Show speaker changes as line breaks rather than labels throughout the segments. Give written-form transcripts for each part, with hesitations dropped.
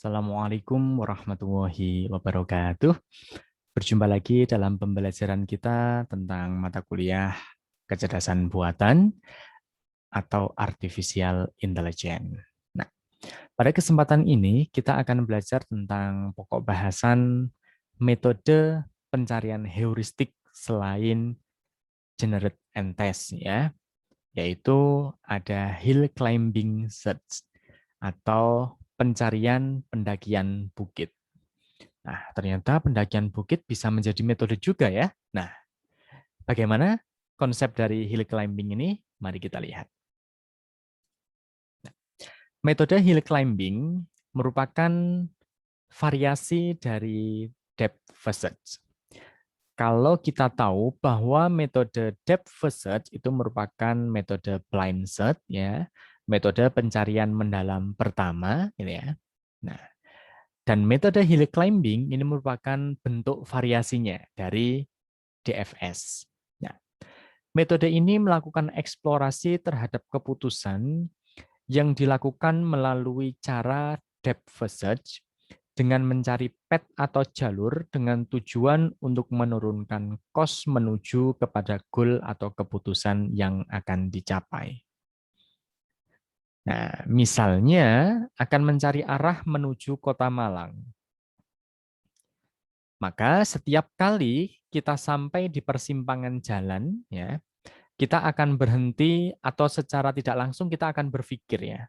Assalamualaikum warahmatullahi wabarakatuh. Berjumpa lagi dalam pembelajaran kita tentang mata kuliah kecerdasan buatan atau artificial intelligence. Nah, pada kesempatan ini kita akan belajar tentang pokok bahasan metode pencarian heuristik selain generate and test ya, yaitu ada hill climbing search atau pencarian pendakian bukit. Nah, ternyata pendakian bukit bisa menjadi metode juga ya. Nah, bagaimana konsep dari hill climbing ini? Mari kita lihat. Metode hill climbing merupakan variasi dari depth first search. Kalau kita tahu bahwa metode depth first search itu merupakan metode blind search ya, metode pencarian mendalam pertama gitu ya. Nah, dan metode hill climbing ini merupakan bentuk variasinya dari DFS. Nah, metode ini melakukan eksplorasi terhadap keputusan yang dilakukan melalui cara depth first search dengan mencari path atau jalur dengan tujuan untuk menurunkan cost menuju kepada goal atau keputusan yang akan dicapai. Nah, misalnya akan mencari arah menuju Kota Malang. Maka setiap kali kita sampai di persimpangan jalan, ya, kita akan berhenti atau secara tidak langsung kita akan berpikir ya,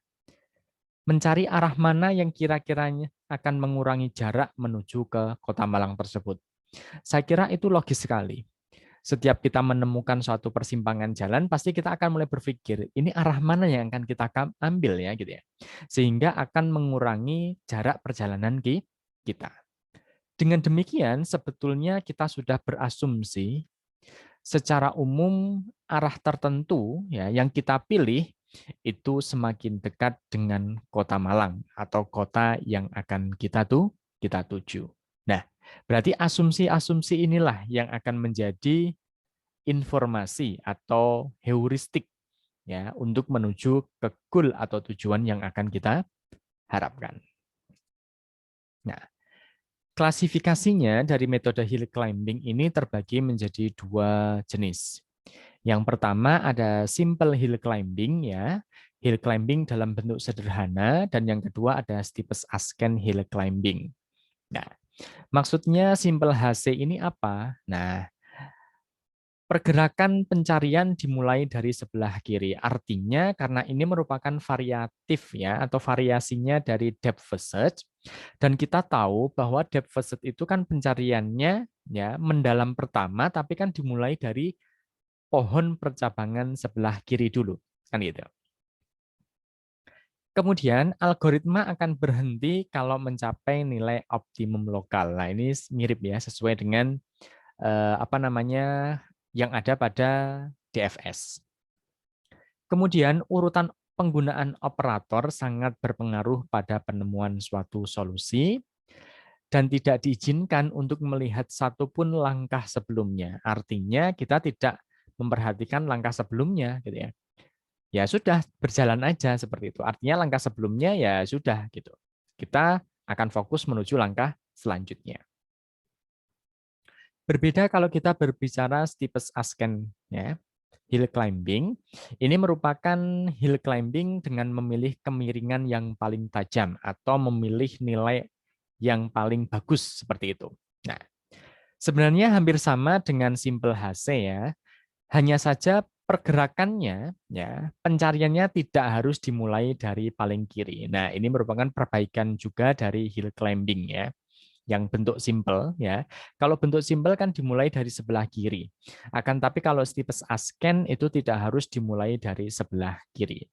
mencari arah mana yang kira-kiranya akan mengurangi jarak menuju ke Kota Malang tersebut. Saya kira itu logis sekali. Setiap kita menemukan suatu persimpangan jalan, pasti kita akan mulai berpikir, ini arah mana yang akan kita ambil ya, gitu ya, sehingga akan mengurangi jarak perjalanan kita. Dengan demikian, sebetulnya kita sudah berasumsi secara umum arah tertentu ya yang kita pilih itu semakin dekat dengan kota Malang atau kota yang akan kita tuju. Nah, berarti asumsi-asumsi inilah yang akan menjadi informasi atau heuristik ya untuk menuju ke goal atau tujuan yang akan kita harapkan. Nah, klasifikasinya dari metode hill climbing ini terbagi menjadi dua jenis. Yang pertama ada simple hill climbing ya, hill climbing dalam bentuk sederhana, dan yang kedua ada steepest ascent hill climbing. Nah, maksudnya simple HC ini apa? Nah, pergerakan pencarian dimulai dari sebelah kiri. Artinya karena ini merupakan variatif ya atau variasinya dari depth first search, dan kita tahu bahwa depth first search itu kan pencariannya ya mendalam pertama, tapi kan dimulai dari pohon percabangan sebelah kiri dulu, kan gitu. Kemudian algoritma akan berhenti kalau mencapai nilai optimum lokal. Nah, ini mirip ya sesuai dengan apa namanya yang ada pada DFS. Kemudian urutan penggunaan operator sangat berpengaruh pada penemuan suatu solusi dan tidak diizinkan untuk melihat satupun langkah sebelumnya. Artinya kita tidak memperhatikan langkah sebelumnya gitu ya. Ya sudah berjalan aja seperti itu. Artinya langkah sebelumnya ya sudah gitu. Kita akan fokus menuju langkah selanjutnya. Berbeda kalau kita berbicara steepest ascent ya. Hill climbing ini merupakan hill climbing dengan memilih kemiringan yang paling tajam atau memilih nilai yang paling bagus seperti itu. Nah, sebenarnya hampir sama dengan simple HC ya. Hanya saja pergerakannya ya, pencariannya tidak harus dimulai dari paling kiri. Nah, ini merupakan perbaikan juga dari hill climbing ya, yang bentuk simple ya. Kalau bentuk simple kan dimulai dari sebelah kiri. Akan tapi kalau steepest ascent itu tidak harus dimulai dari sebelah kiri.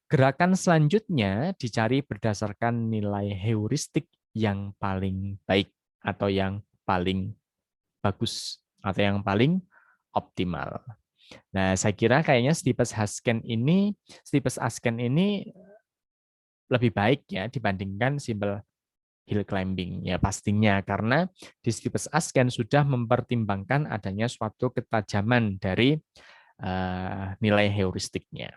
Gerakan selanjutnya dicari berdasarkan nilai heuristik yang paling baik atau yang paling bagus atau yang paling optimal. Nah, saya kira kayaknya steepest ascent ini lebih baik ya dibandingkan simple hill climbing ya pastinya karena di steepest ascent sudah mempertimbangkan adanya suatu ketajaman dari nilai heuristiknya.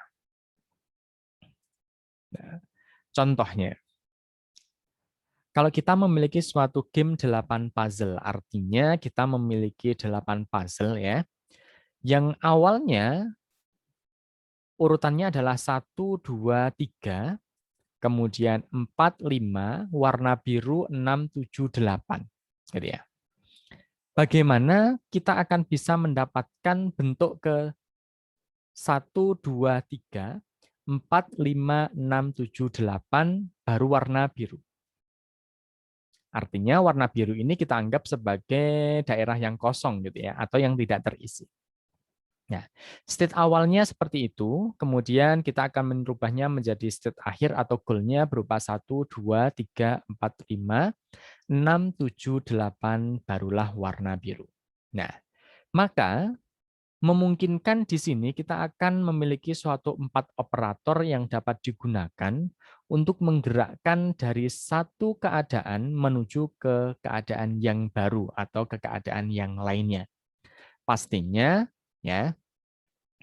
Nah, contohnya Kalau kita memiliki suatu game 8 puzzle, artinya kita memiliki 8 puzzle ya, yang awalnya urutannya adalah 1, 2, 3, kemudian 4, 5, warna biru 6, 7, 8. Gitu ya. Bagaimana kita akan bisa mendapatkan bentuk ke 1, 2, 3, 4, 5, 6, 7, 8 baru warna biru. Artinya warna biru ini kita anggap sebagai daerah yang kosong gitu ya, atau yang tidak terisi. Nah, state awalnya seperti itu, kemudian kita akan merubahnya menjadi state akhir atau goal-nya berupa 1, 2, 3, 4, 5, 6, 7, 8 barulah warna biru. Nah, maka memungkinkan di sini kita akan memiliki suatu 4 operator yang dapat digunakan untuk menggerakkan dari satu keadaan menuju ke keadaan yang baru atau ke keadaan yang lainnya. Pastinya ya,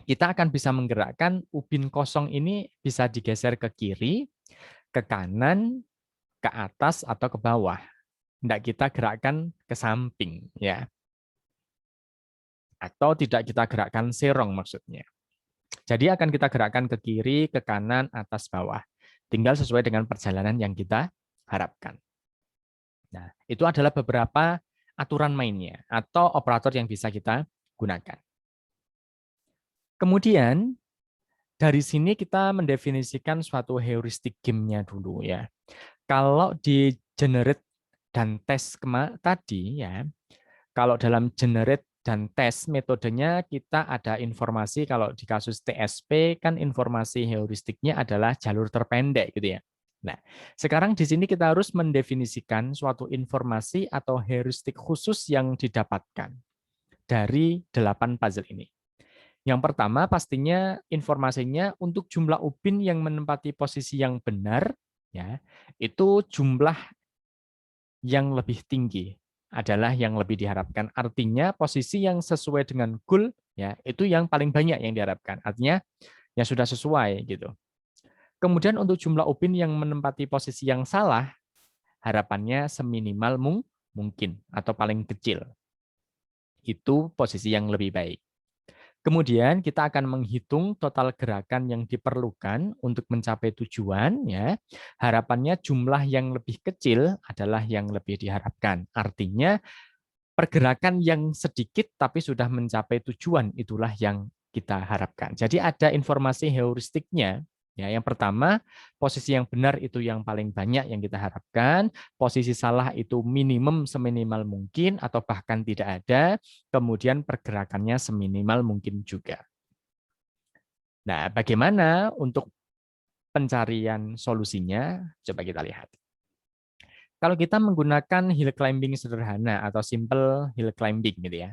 kita akan bisa menggerakkan ubin kosong ini bisa digeser ke kiri, ke kanan, ke atas atau ke bawah. Tidak kita gerakkan ke samping ya. Atau tidak kita gerakkan serong maksudnya. Jadi akan kita gerakkan ke kiri, ke kanan, atas, bawah. Tinggal sesuai dengan perjalanan yang kita harapkan. Nah, itu adalah beberapa aturan mainnya atau operator yang bisa kita gunakan. Kemudian, dari sini kita mendefinisikan suatu heuristik game-nya dulu ya. Kalau di generate dan tes tadi ya, kalau dalam generate dan tes metodenya kita ada informasi kalau di kasus TSP kan informasi heuristiknya adalah jalur terpendek gitu ya. Nah, sekarang di sini kita harus mendefinisikan suatu informasi atau heuristik khusus yang didapatkan dari 8 puzzle ini. Yang pertama pastinya informasinya untuk jumlah ubin yang menempati posisi yang benar ya, itu jumlah yang lebih tinggi adalah yang lebih diharapkan. Artinya posisi yang sesuai dengan goal ya, itu yang paling banyak yang diharapkan. Artinya ya sudah sesuai gitu. Kemudian untuk jumlah ubin yang menempati posisi yang salah, harapannya seminimal mungkin atau paling kecil. Itu posisi yang lebih baik. Kemudian kita akan menghitung total gerakan yang diperlukan untuk mencapai tujuan ya. Harapannya jumlah yang lebih kecil adalah yang lebih diharapkan. Artinya pergerakan yang sedikit tapi sudah mencapai tujuan itulah yang kita harapkan. Jadi ada informasi heuristiknya. Ya, yang pertama, posisi yang benar itu yang paling banyak yang kita harapkan, posisi salah itu minimum seminimal mungkin atau bahkan tidak ada, kemudian pergerakannya seminimal mungkin juga. Nah, bagaimana untuk pencarian solusinya? Coba kita lihat. Kalau kita menggunakan hill climbing sederhana atau simple hill climbing gitu ya.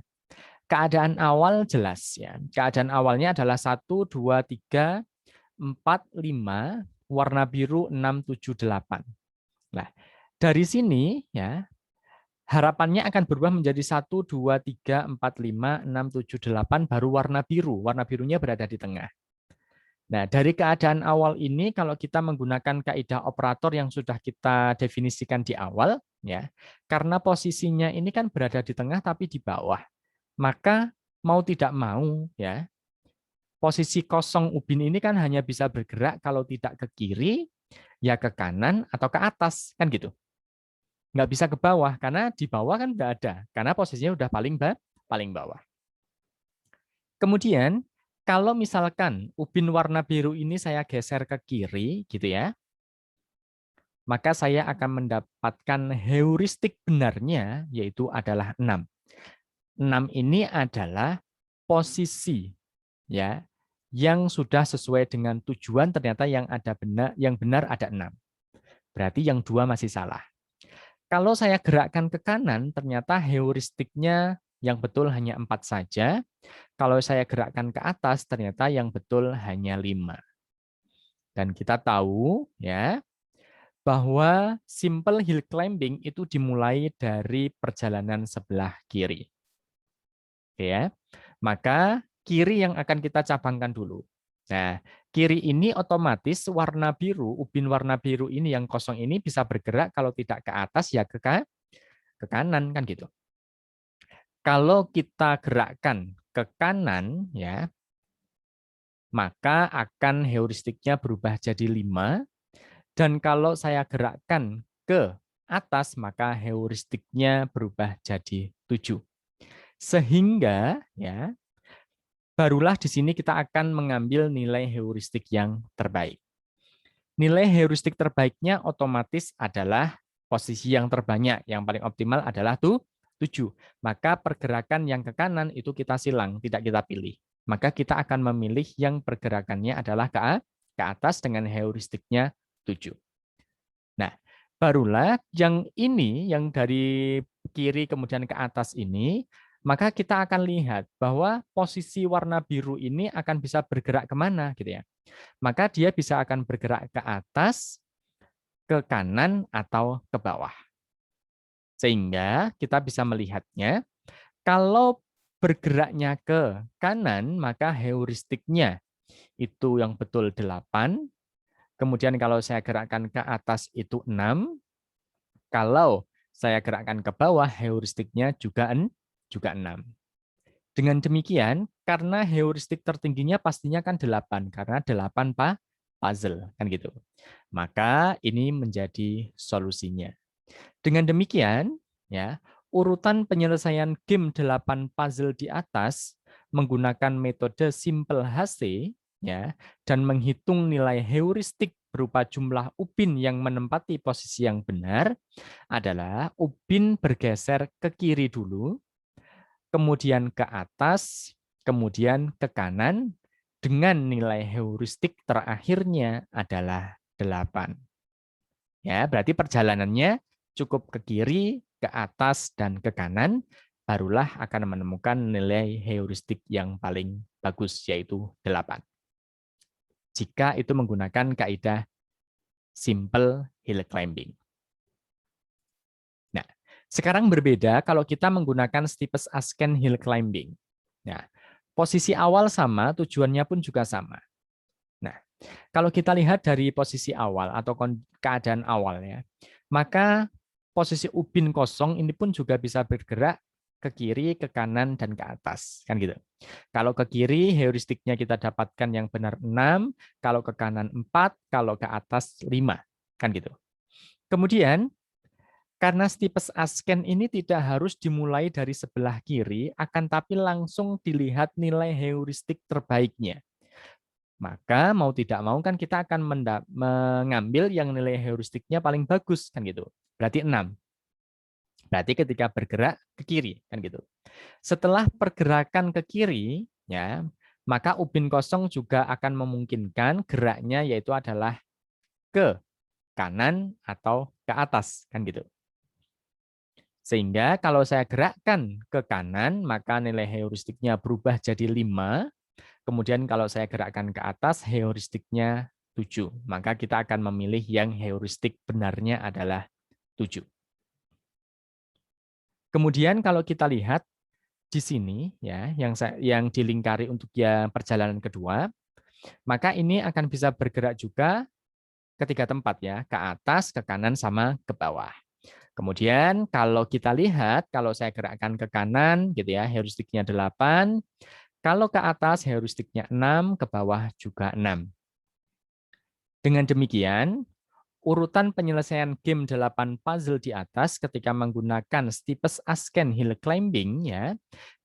Keadaan awal jelas ya. Keadaan awalnya adalah 1, 2, 3, 4, 5, warna biru 6, 7, 8. Nah, dari sini ya harapannya akan berubah menjadi 1, 2, 3, 4, 5, 6, 7, 8 baru warna biru. Warna birunya berada di tengah. Nah, dari keadaan awal ini kalau kita menggunakan kaidah operator yang sudah kita definisikan di awal ya, karena posisinya ini kan berada di tengah tapi di bawah. Maka mau tidak mau ya, posisi kosong ubin ini kan hanya bisa bergerak kalau tidak ke kiri, ya ke kanan atau ke atas kan gitu. Nggak bisa ke bawah karena di bawah kan nggak ada, karena posisinya udah paling bawah. Kemudian kalau misalkan ubin warna biru ini saya geser ke kiri gitu ya, maka saya akan mendapatkan heuristik benarnya yaitu adalah 6. 6 ini adalah posisi ya yang sudah sesuai dengan tujuan, ternyata yang benar ada 6. Berarti yang 2 masih salah. Kalau saya gerakkan ke kanan, ternyata heuristiknya yang betul hanya 4 saja. Kalau saya gerakkan ke atas, ternyata yang betul hanya 5. Dan kita tahu ya bahwa simple hill climbing itu dimulai dari perjalanan sebelah kiri. Oke ya. Maka kiri yang akan kita cabangkan dulu. Nah, Kiri ini otomatis warna biru, ubin warna biru ini yang kosong ini bisa bergerak kalau tidak ke atas ya ke kanan kan gitu. Kalau kita gerakkan ke kanan ya, maka akan heuristiknya berubah jadi 5, dan kalau saya gerakkan ke atas maka heuristiknya berubah jadi 7. Sehingga ya barulah di sini kita akan mengambil nilai heuristik yang terbaik. Nilai heuristik terbaiknya otomatis adalah posisi yang terbanyak, yang paling optimal adalah 7. Maka pergerakan yang ke kanan itu kita silang, tidak kita pilih. Maka kita akan memilih yang pergerakannya adalah ke atas dengan heuristiknya 7. Nah, barulah yang ini, yang dari kiri kemudian ke atas ini, maka kita akan lihat bahwa posisi warna biru ini akan bisa bergerak kemana, gitu ya. Maka dia bisa akan bergerak ke atas, ke kanan, atau ke bawah. Sehingga kita bisa melihatnya, kalau bergeraknya ke kanan, maka heuristiknya itu yang betul 8. Kemudian kalau saya gerakkan ke atas itu 6. Kalau saya gerakkan ke bawah, heuristiknya juga 6. Dengan demikian, karena heuristik tertingginya pastinya kan 8, karena 8 puzzle, kan gitu. Maka ini menjadi solusinya. Dengan demikian, ya, urutan penyelesaian game 8 puzzle di atas menggunakan metode simple HC, ya, dan menghitung nilai heuristik berupa jumlah ubin yang menempati posisi yang benar adalah ubin bergeser ke kiri dulu, kemudian ke atas, kemudian ke kanan, dengan nilai heuristik terakhirnya adalah 8. Ya, berarti perjalanannya cukup ke kiri, ke atas, dan ke kanan, barulah akan menemukan nilai heuristik yang paling bagus, yaitu 8. Jika itu menggunakan kaidah simple hill climbing. Nah, sekarang berbeda kalau kita menggunakan steepest ascent hill climbing. Nah, posisi awal sama, tujuannya pun juga sama. Nah, kalau kita lihat dari posisi awal atau keadaan awal ya, maka posisi ubin kosong ini pun juga bisa bergerak ke kiri, ke kanan, dan ke atas. Kan gitu. Kalau ke kiri, heuristiknya kita dapatkan yang benar 6, kalau ke kanan 4, kalau ke atas 5. Kan gitu. Kemudian, karena steepest ascent ini tidak harus dimulai dari sebelah kiri, akan tapi langsung dilihat nilai heuristik terbaiknya. Maka mau tidak mau kan kita akan mengambil yang nilai heuristiknya paling bagus kan gitu. Berarti 6. Berarti ketika bergerak ke kiri kan gitu. Setelah pergerakan ke kiri ya, maka ubin kosong juga akan memungkinkan geraknya yaitu adalah ke kanan atau ke atas kan gitu. Sehingga kalau saya gerakkan ke kanan, maka nilai heuristiknya berubah jadi 5. Kemudian kalau saya gerakkan ke atas, heuristiknya 7. Maka kita akan memilih yang heuristik benarnya adalah 7. Kemudian kalau kita lihat di sini ya, yang dilingkari untuk yang perjalanan kedua, maka ini akan bisa bergerak juga ketiga tempat ya, ke atas, ke kanan, sama ke bawah. Kemudian kalau kita lihat, kalau saya gerakkan ke kanan gitu ya, heuristiknya 8, kalau ke atas heuristiknya 6, ke bawah juga 6. Dengan demikian, urutan penyelesaian game 8 puzzle di atas ketika menggunakan steepest ascent hill climbing ya,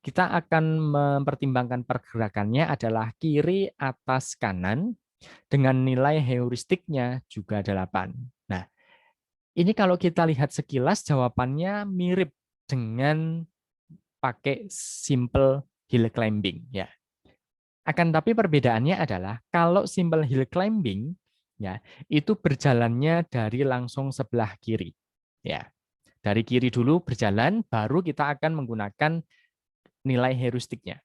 kita akan mempertimbangkan pergerakannya adalah kiri, atas, kanan dengan nilai heuristiknya juga 8. Nah, ini kalau kita lihat sekilas jawabannya mirip dengan pakai simple hill climbing ya. Akan tapi perbedaannya adalah kalau simple hill climbing ya, itu berjalannya dari langsung sebelah kiri. Ya. Dari kiri dulu berjalan baru kita akan menggunakan nilai heuristiknya.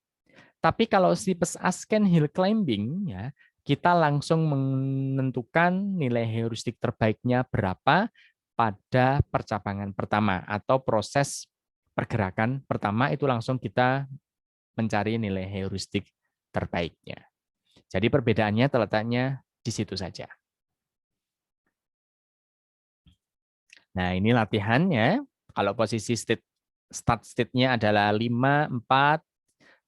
Tapi kalau steepest ascent hill climbing ya, kita langsung menentukan nilai heuristik terbaiknya berapa pada percabangan pertama atau proses pergerakan pertama itu langsung kita mencari nilai heuristik terbaiknya. Jadi perbedaannya terletaknya di situ saja. Nah, ini latihannya. Kalau posisi start state-nya adalah 5, 4,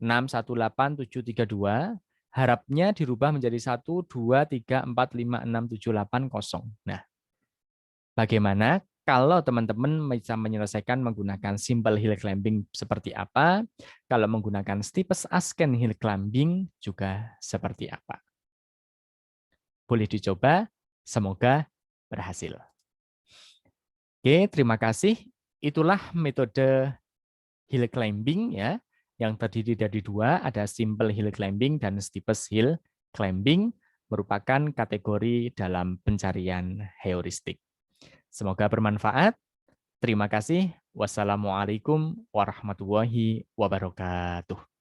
6, 1, 8, 7, 3, 2, harapnya dirubah menjadi 1, 2, 3, 4, 5, 6, 7, 8, 0. Nah, bagaimana kalau teman-teman bisa menyelesaikan menggunakan simple hill climbing seperti apa? Kalau menggunakan steepest ascent hill climbing juga seperti apa? Boleh dicoba, semoga berhasil. Oke, terima kasih. Itulah metode hill climbing ya, yang terdiri dari dua, ada simple hill climbing dan steepest hill climbing, merupakan kategori dalam pencarian heuristik. Semoga bermanfaat. Terima kasih. Wassalamualaikum warahmatullahi wabarakatuh.